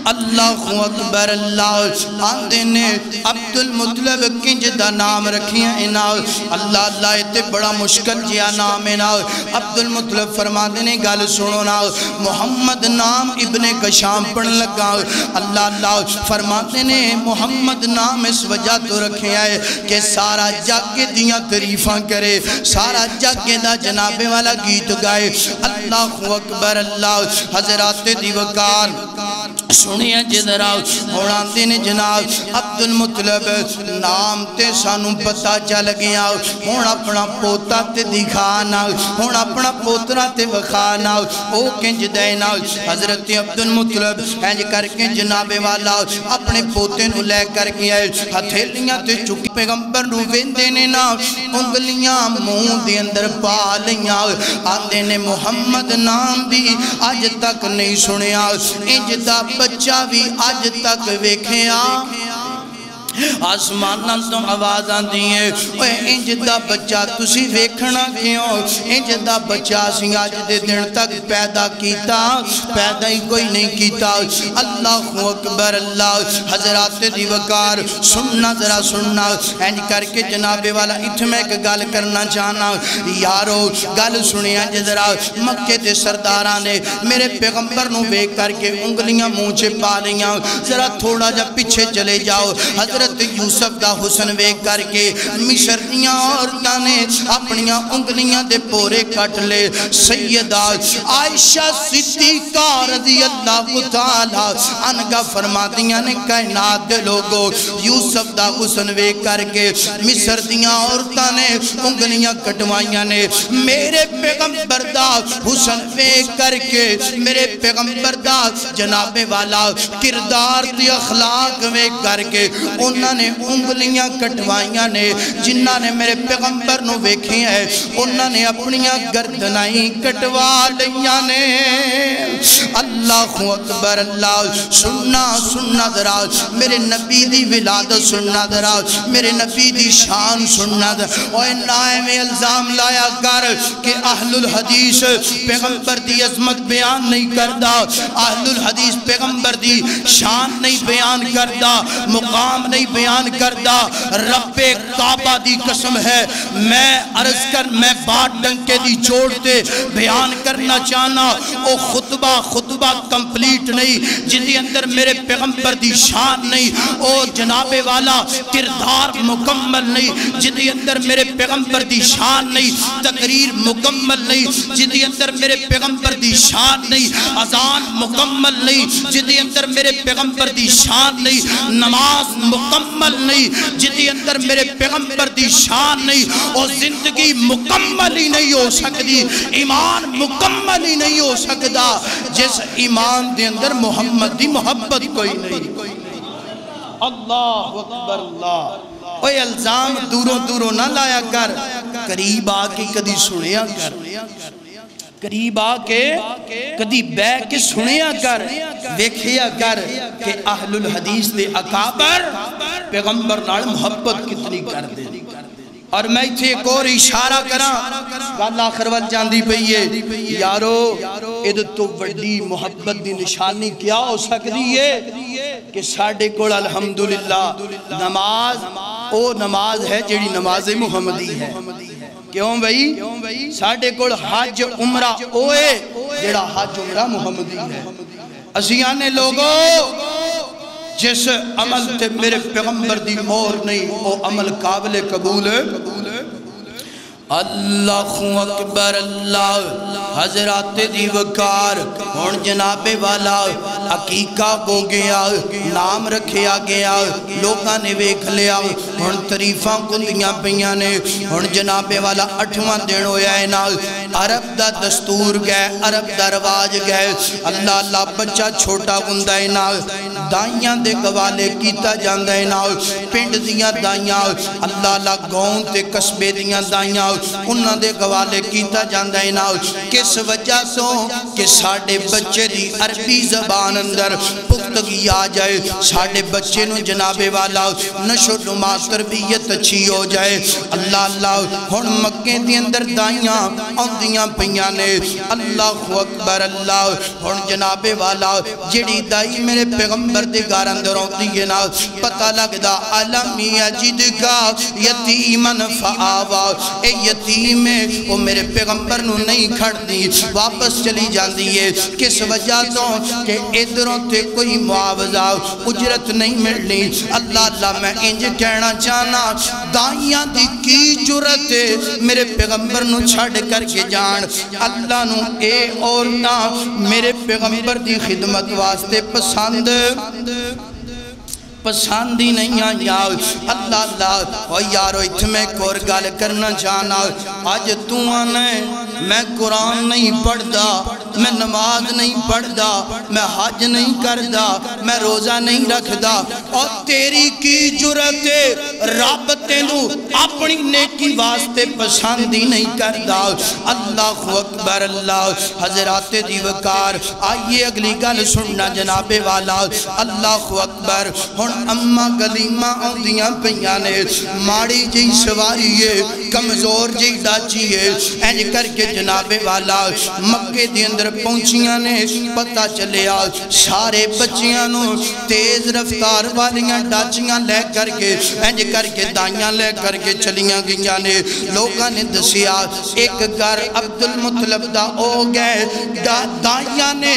اللہ اکبر اللہ آندے نے عبد المطلب کنج دا نام رکھیاں انا اللہ اللہ اتے بڑا مشکل جیا نام انا عبد المطلب فرما دینے گال سنو نا محمد نام ابن کشام پڑھ لگا اللہ اللہ فرما دینے محمد نام اس وجہ تو رکھے آئے کہ سارا جگ دیاں تعریفاں کرے سارا جگ دا جناب والا گیت گائے اللہ اکبر اللہ حضرات دیوکار سنیا جدر آؤ ہونا دین جناب عبد المطلب نام تے سانوں پتا چل گیا ہونا اپنا پوتا تے دکھانا ہونا اپنا پوترا تے وکھانا او کنج دینا حضرت عبد المطلب ہنج کر کے جناب والا اپنے پوتے نو لے کر کے آئے ہتھیلیاں تے چکی پیغمبر نو ویندے نے نا انگلیاں منہ دے اندر پا لیاں آندے نے محمد نام بھی آج تک نہیں سنیا انج دا بچہ بھی آج تک ویکھیا آسماناں تو آواز آندی ہے اوے انج دا بچہ تسی ویکھنا کیوں انج دا بچہ سی آج دے دن تک پیدا کیتا پیدا ہی کوئی نہیں کیتا اللہ اکبر اللہ حضرات دیوکار سننا ذرا سننا انج کر کے جناب والا اتھ میں ایک گل کرنا چاہنا یارو گل سنیا جذرا مکے دے سرداراں نے میرے پیغمبر نو ویکھ کر کے انگلیاں منہ چ پا لیاں ذرا تھوڑا جا پیچھے چلے جاؤ حضرت یوسف دا حسن ویکھ کر کے مصر دیاں عورتاں نے اپنیاں انگلیاں دے پورے کٹ لے سیدہ عائشہ صدیقہ رضی اللہ تعالی عنہا فرماتیاں نے کائنات دے لوگو یوسف دا حسن ویکھ کر کے مصر دیاں عورتاں نے انگلیاں کٹوائیاں نے میرے پیغمبر دا حسن ویکھ کر کے میرے پیغمبر دا جناب والا کردار دی اخلاق ویکھ کر کے انہاں نے انگلیاں کٹوائیاں نے جنہاں نے میرے پیغمبر نو ویکھی ہے انہاں نے اپنیاں گردنائیں کٹوا لیاں نے اللہ اکبر اللہ سننا سننا ذرا میرے نبی دی ولادت سننا ذرا میرے نبی دی شان سننا ذرا اوہ نائم الزام لایا کر کہ اہل الحدیث پیغمبر دی عظمت بیان نہیں کردہ اہل الحدیث پیغمبر دی شان نہیں بیان کردہ مقام نہیں بیان کردہ رب کعبہ دی قسم ہے میں عرض کر میں بات ڈنکے دی چھوڑتے بیان کرنا چاہنا او خطبہ کمپلیٹ نہیں جدی اندر میرے پیغمبر دی شان نہیں او جناب والا کردار مکمل نہیں جدی اندر میرے پیغمبر دی شان نہیں تقریر مکمل نہیں جدی اندر میرے پیغمبر دی شان نہیں اذان مکمل نہیں جدی اندر میرے پیغمبر دی شان نہیں نماز مکمل نہیں جدی اندر میرے پیغمبر دی شان نہیں اور زندگی مکمل ہی نہیں ہو سکتی ایمان مکمل ہی نہیں ہو سکتا جس ایمان دے اندر محمد دی محبت کوئی نہیں اللہ اکبر اللہ اوہ الزام دوروں دوروں نہ لایا کر قریب آکے کدی سنیا کر قریب آکے کدی بے کے سنیا کر دیکھیا کر کہ اہل الحدیث دے اکابر پیغمبر نال محبت کتنی کر دے اور میں تھے ایک اور اشارہ کرا گل آخر وال جاندی پئی ہے یارو ادھ تو وڈی محبت دی نشانی کیا ہو سکتی ہے کہ ساڑھے کول الحمدللہ نماز او نماز ہے جیڑی نماز محمدی ہے کیوں بھئی ساڑھے کول حج عمرہ اوئے جیڑا حج عمرہ محمدی ہے اسیانے لوگوں جس عمل تے میرے پیغمبر دی مور نہیں وہ عمل قابل قبول ہے اللہ اکبر اللہ حضرات دی وقار ہون جناب والا عقیقہ ہو گیا نام رکھیا گیا لوگاں نے ویکھ لیا ہون تعریفاں کندیاں پیاں نے ہون جناب والا 8واں دن ہویا ہے نا عرب دا دستور گئے عرب دا رواج گئے اللہ اللہ بچہ چھوٹا ہوندا ہے نا دائیاں دے گوالے کیتا جاندا ہے نا پنڈ دیاں دائیاں اللہ اللہ گاؤں تے قصبے دیاں دائیاں انہاں دے گوالے کیتا جاندا ہے نا کس وجہ تو کہ ساڑھے بچے دی عربی زبان اندر پختگی آ جائے ساڑھے بچے نو جناب والا نشو نما تربیت اچھی ہو جائے اللہ اللہ ہن مکے دی اندر دائیاں آندیاں پیاں نے اللہ اکبر اللہ ہن جناب والا جڑی دائی میرے پیغمبر دے گھر اندر ہوندی ہے نا پتہ لگدا علم یجد کا یتیمن فآوا اے یتیم ہے وہ میرے پیغمبر نو نہیں کھڑ دی واپس چلی جاندی ہے کس وجہ تو کہ ادھروں تے کوئی معاوضہ اجرت نہیں ملنی اللہ اللہ میں انج کہنا چاہنا دائیاں دی کی جرت میرے پیغمبر نو چھڑ کر کے جان اللہ نو اے اور نہ میرے پیغمبر دی خدمت واسطے پسندی نہیں آیا اللہ اللہ اور یارو اتمیں کور گال کرنا چاہنا آج تو آنے میں قرآن نہیں پڑھدا میں نماز نہیں پڑھدا میں حج نہیں کردا میں روزہ نہیں رکھدا اور تیری کی جرت رب تینو اپنی نیکی واسطے پسندی نہیں کردا اللہ اکبر اللہ حضرات دی وقار آئیے اگلی گل سننا جناب والا اللہ اکبر اممہ گلیمہ آندیاں پیانے ماڑی جی سواری ہے کمزور جی ڈاچی ہے اینج کر کے جناب والا مکے دی اندر پہنچیاں نے پتہ چلے آج سارے بچیاں نو تیز رفتار والیاں ڈاچیاں لے کر کے اینج کر کے دائیاں لے کر کے چلیاں گیاں نے لوگاں نے دسیا ایک گھر عبدالمطلب دا او گئے دائیاں نے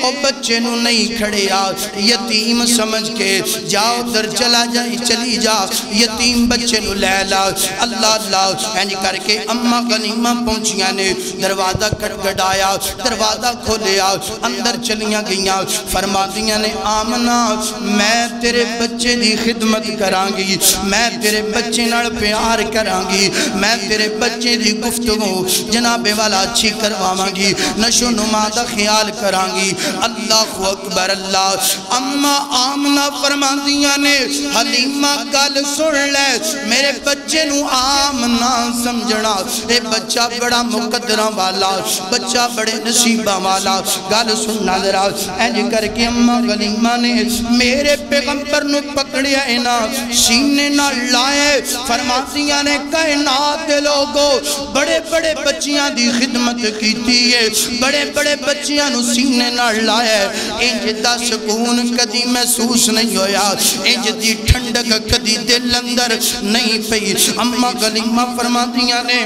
او بچے نو نہیں کھڑے آج یتیم سمجھ کے جاؤ در چلا جائے چلی جا یتیم بچے نو لے لا اللہ اللہ اینج کر کے اممہ غنیمہ پہنچیاں نے دروازہ کھٹکھٹایا دروازہ کھولیا اندر چلیاں گئیاں فرما دیاں نے آمنہ میں تیرے بچے دی خدمت کران گی میں تیرے بچے نال پیار کران گی میں تیرے بچے دی گفتگو جناب والا اچھی کرواواں گی نشو نما دا خیال کران گی اللہ اکبر اللہ اممہ آمنہ فرما دیاں نے حلیمہ گل سن لے میرے بچے نو آمنہ سمجھنا اے بچہ بڑا مقدرہ والا بچہ بڑے نصیبہ والا گل سننا ذرا اینج کر کے اممہ غلیمہ نے میرے پیغمبر نو پکڑیا اینا سینے نہ لائے فرماتیاں نے کائنات دے لوگو بڑے بڑے بچیاں دی خدمت کیتی ہے بڑے بڑے بچیاں نو سینے نہ لائے انج دا سکون کدی محسوس نہیں ہویا انج دی ٹھنڈک کدی دل اندر نہیں پئی اممہ غلیمہ فرماتیاں نے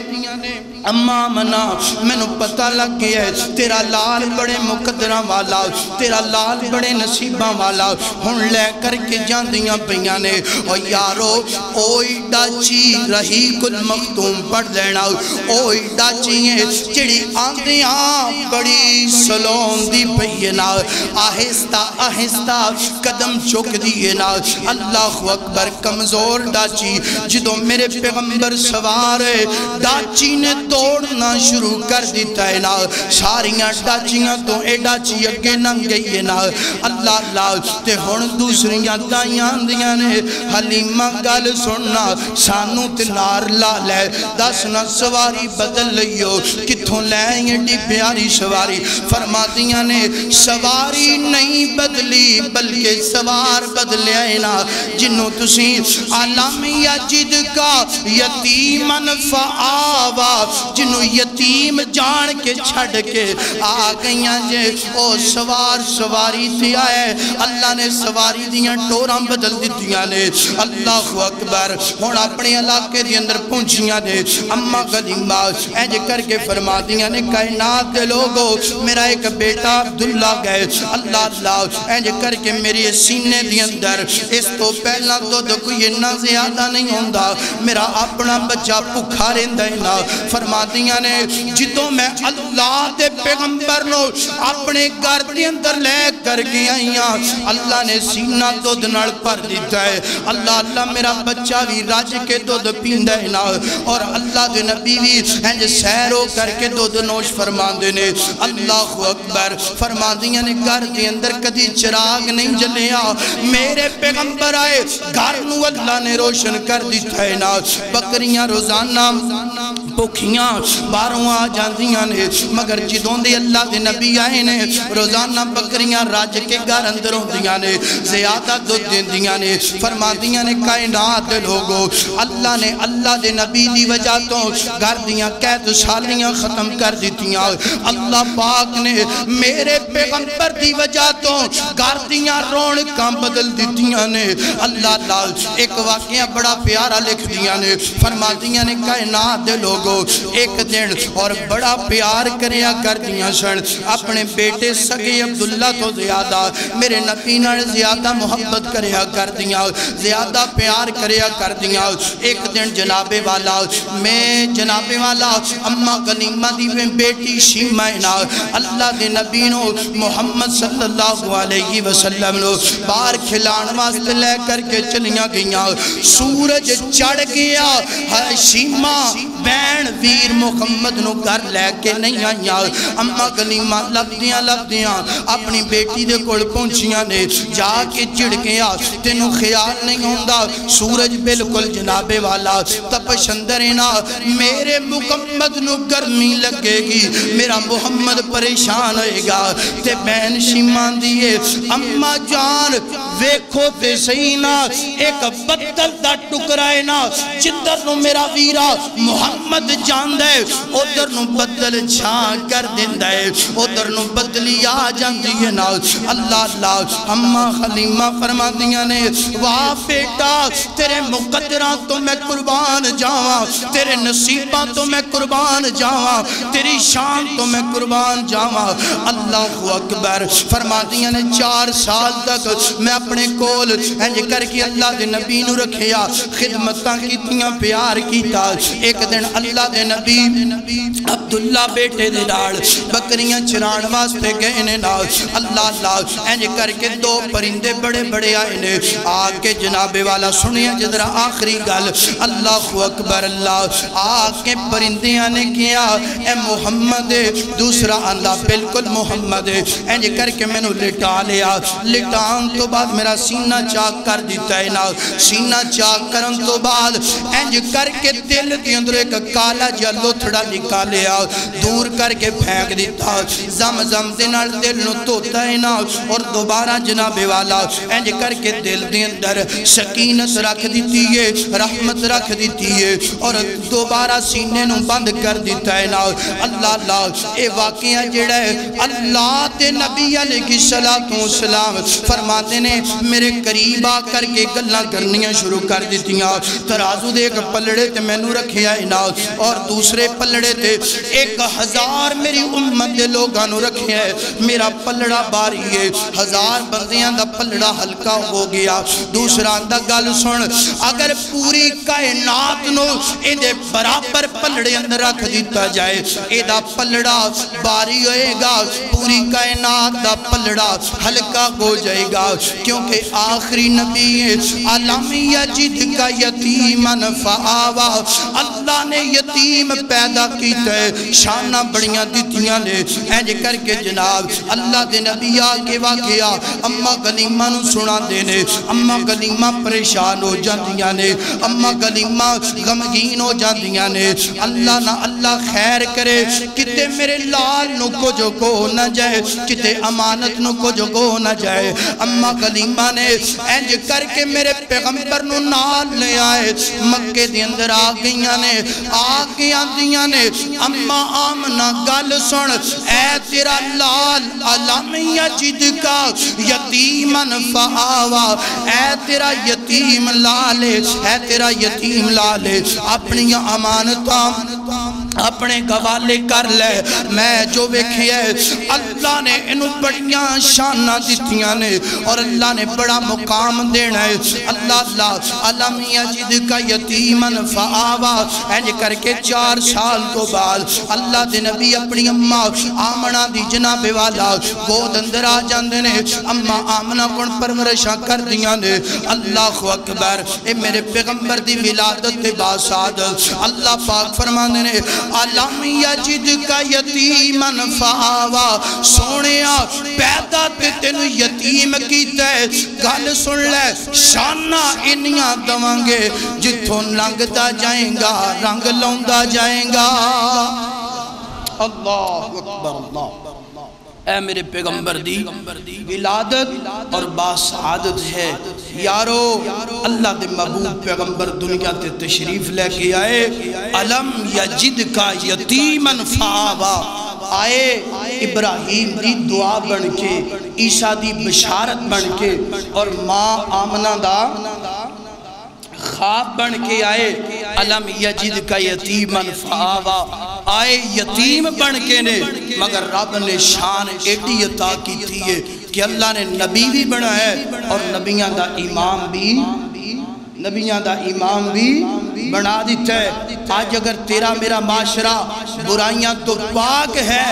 اممہ منا میں نو پتہ لگ گیا ہے تیرا لال بڑے مقدرہ والا تیرا لال بڑے نصیبہ والا ہن لے کر کے جاندیاں پیاں نے اور یارو اوئی ڈاچی رہی کل مختوم پڑھ لینا اوئی ڈاچی ہیں چڑی آندیاں بڑی سلون دی پینا آہستہ آہستہ قدم چک دینا اللہ اکبر کمزور ڈاچی جدو میرے پیغمبر سوار ڈاچی نے دوڑنا شروع کر دیتا ہے نا ساریاں ڈاچیاں تو اے ڈاچی اگے ننگ گئی ہے نا اللہ اللہ تے ہون دوسریاں دائیاں دیاں نے حلیمہ گل سننا سانو تے نار لا لے دسنا سواری بدل لیو کتھوں لیں ایڈی پیاری سواری فرما دیاں نے سواری نہیں بدلی بلکہ سوار بدلے آئے نا جنہوں تسی عالم یجد کا یتیمن فآوا جنہوں یتیم جان کے چھڑ کے آگئیاں جے او سوار سواری تھی آئے اللہ نے سواری دیاں ٹوراں بدل دیتیاں نے اللہ اکبر ہون اپنے علاقے دی اندر پہنچیاں نے اممہ غلیمہ اینج کر کے فرما دیاں نے کائنات دے لوگو میرا ایک بیٹا عبداللہ گئے اللہ اللہ اینج کر کے میری سینے دی اندر اس تو پہلا تو کوئی اتنا زیادہ نہیں ہوندہ میرا اپنا بچہ پکھا رہندہ ہے نا فرما دیاں نے جدوں میں اللہ دے پیغمبر نو اپنے گھر دے اندر لے کر گیا اللہ نے سینہ دودھ نال پر دیتا ہے اللہ اللہ میرا بچہ بھی راج کے دودھ پیندہ ہے نا اور اللہ دے نبی بھی انج سیرو کر کے دودھ نوش فرمان دینے اللہ اکبر فرمان دیاں نے گھر دے اندر کدی چراغ نہیں جلیا میرے پیغمبر آئے گھر نو اللہ نے روشن کر دیتا ہے نا بکریاں روزانہ پوکھیاں باروں آ جاندیاں نے مگر جدوں دے اللہ دے نبی آئے نے روزانہ بکریاں راج کے گھر اندر ہوندیاں نے زیادہ دودھ دیندیاں نے فرما دیاں نے کائنات دے لوگوں اللہ نے اللہ دے نبی دی وجہ تو گھر دیاں قید سالیاں ختم کر دیتیاں اللہ پاک نے میرے پیغمبر دی وجہ تو گھر دیاں رونقاں بدل دیتیاں نے اللہ لال ایک واقعہ بڑا پیارا لکھ دیاں نے فرما دیاں نے کائنات دے لوگوں ایک دن اور بڑا پیار کریا کر دیاں سن اپنے بیٹے سگے عبداللہ تو زیادہ میرے نبی نال زیادہ محبت کریا کر دیاں زیادہ پیار کریا کر دیاں ایک دن جناب والا میں جناب والا اممہ غلیمہ دی میں بیٹی شیمائنا اللہ دے نبی نو محمد صلی اللہ علیہ وسلم نو بار کھلان واسطے لے کر کے چلیاں گئیاں سورج چڑھ گیا شیمہ بین ویر محمد نو گھر لے کے نہیں آئیاں اممہ غلیمہ لب دیاں اپنی بیٹی دے کول پہنچیاں نے جا کے چڑ گیا تینو خیال نہیں ہوندہ سورج بالکل جناب والا تپشندرینا میرے محمد نو گرمی لگے گی میرا محمد پریشان ہوئے گا تے بین شیمان دیئے اممہ جان ویکھو تے سینا ایک بدل دا ٹکرائے نا جدر نو میرا ویرا محمد جان دے ادھر نو بدل چھان کر دن دے ادھر نو بدلی آ جان دیئے نا اللہ اللہ اممہ خلیمہ فرما دیاں نے واہ بیٹا تیرے مقدران تو میں قربان جاواں تیرے نصیبان تو میں قربان جاواں تیری شان تو میں قربان جاواں اللہ اکبر فرما دیاں نے 4 سال تک میں اپنے کول انج کر کے اللہ دے نبی نو رکھیا خدمتاں کیتیاں پیار کیتا ایک دن اللہ دے نبی عبداللہ بیٹے دے نال بکریاں چران واسطے گئے نے نال اللہ اللہ انج کر کے 2 پرندے بڑے بڑے آئے نے آکے جناب والا سنیا جدرہ آخری گل اللہ اکبر اللہ آکے پرندیاں نے کیا اے محمد دوسرا اللہ بالکل محمد انج کر کے میں نو لٹا لیا لٹان تو بعد میرا سینہ چاک کر دیتا ہے نا سینہ چاک کرن تو بعد انج کر کے دل دی اندر ایک کالا جا لوتھڑا نکالیا دور کر کے پھینک دیتا زم دنال دل نو توتا ہے نا اور دوبارہ جناب والا انج کر کے دل دی اندر سکینت رکھ دیتی ہے رحمت رکھ دیتی ہے اور دوبارہ سینے نو بند کر دیتا ہے نا اللہ اللہ اے واقعہ جڑا ہے اللہ تے نبی علیہ السلام فرماتے نے میرے قریب آ کر کے گلاں کرنیاں شروع کر دیتیاں ترازو دے ایک پلڑے تے میں نو رکھیا ہے نا اور دوسرے پلڑے تے 1000 میری امت دے لوگانو رکھیا ہے میرا پلڑا باری ہے 1000 بندیاں دا پلڑا ہلکا ہو گیا دوسرا دا گل سن اگر پوری کائنات نو اندے برابر پلڑے اندر رکھ دیتا جائے اے دا پلڑا باری ہوئے گا پوری کائنات دا پلڑا ہلکا ہو جائے گا کیونکہ آخری نبی عالم یجد کا یتیمن فآوا اللہ نے یتیم پیدا کیتا ہے شانہ بڑیاں دیتیاں نے اینج کر کے جناب اللہ دے نبی آکے واقعہ اماں غلیمہ نو سنا دینے اماں غلیمہ پریشان ہو جاندیاں نے اماں غلیمہ غمگین ہو جاندیاں نے اللہ نہ اللہ خیر کرے کتے میرے لال نو کو جو گو نہ جائے کتے امانت نو کو جو گو نہ جائے اماں غلیمہ نے اینج کر کے میرے پیغمبر نو نال لے آئے مکے دی اندر آگیاں نے آگیاں دیاں نے اماں آمنہ گل سن اے تیرا لال علم یجد کا یتیمن فآوا اے تیرا یتیم لالے اے تیرا یتیم لالے اپنی امانتاں اپنے گوالے کر لے میں جو ویکھیا ہے اللہ نے انہوں بڑیاں شانہ دیتیاں نے اور اللہ نے بڑا مقام دینا ہے اللہ علم یجد کا یتیمن فآوا اینج کر کے 4 سال تو بعد اللہ دے نبی اپنی اماں آمنہ دی جناب والا گود اندر آ جاندے نے اماں آمنہ کن پرورشاں کر دیاں نے اللہ اکبر اے میرے پیغمبر دی ولادت دے باسعادت اللہ پاک فرماندے نے علم یجد کا یتیمن فآوا سونیا پیدا تے تینو یتیم کیتا ہے گل سن لے شانہ انیاں دوانگے جتھوں لنگتا جائیں گا رنگ لوندا جائیں گا اللہ اکبر اللہ اے میرے پیغمبر دی ولادت اور باسعادت ہے یارو اللہ دے محبوب پیغمبر دنیا تے تشریف لے کے آئے علم یجد کا یتیمن فآوا آئے ابراہیم دی دعا بن کے عیسیٰ دی بشارت بن کے اور ماں آمنہ دا خواب بن کے آئے علم یجد کا یتیمن فآوا آئے یتیم بن کے نے مگر رب نے شان ایڈی عطا کی تھی ہے کہ اللہ نے نبی بھی بنا ہے اور نبیاں دا امام بھی بنا دیتا ہے آج اگر تیرا میرا معاشرہ برائیاں تو پاک ہے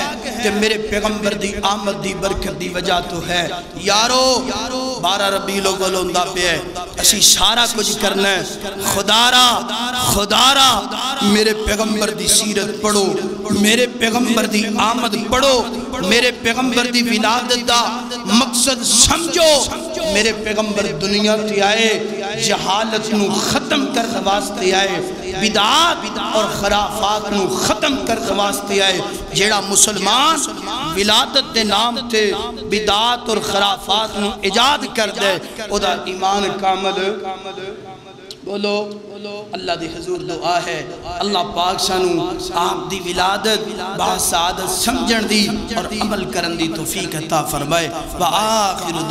کہ میرے پیغمبر دی آمد دی برکت دی وجہ تو ہے یارو 12 ربیع الاول ہوندہ پہ ہے اسی سارا کچھ کرنا ہے خدا را میرے پیغمبر دی سیرت پڑھو میرے پیغمبر دی آمد پڑھو میرے پیغمبر دی ولادت دا مقصد سمجھو میرے پیغمبر دنیا تے آئے جہالت نو ختم کر واسطے آئے بدعات اور خرافات نو ختم کر واسطے آئے جیڑا مسلمان ولادت دے نام تے بدعات اور خرافات نو ایجاد کر دے او دا ایمان کامل بولو اللہ دی حضور دعا ہے اللہ پاک سانو آپ دی ولادت باسعادت سمجھن دی اور عمل کرن دی توفیق عطا فرمائے وآخر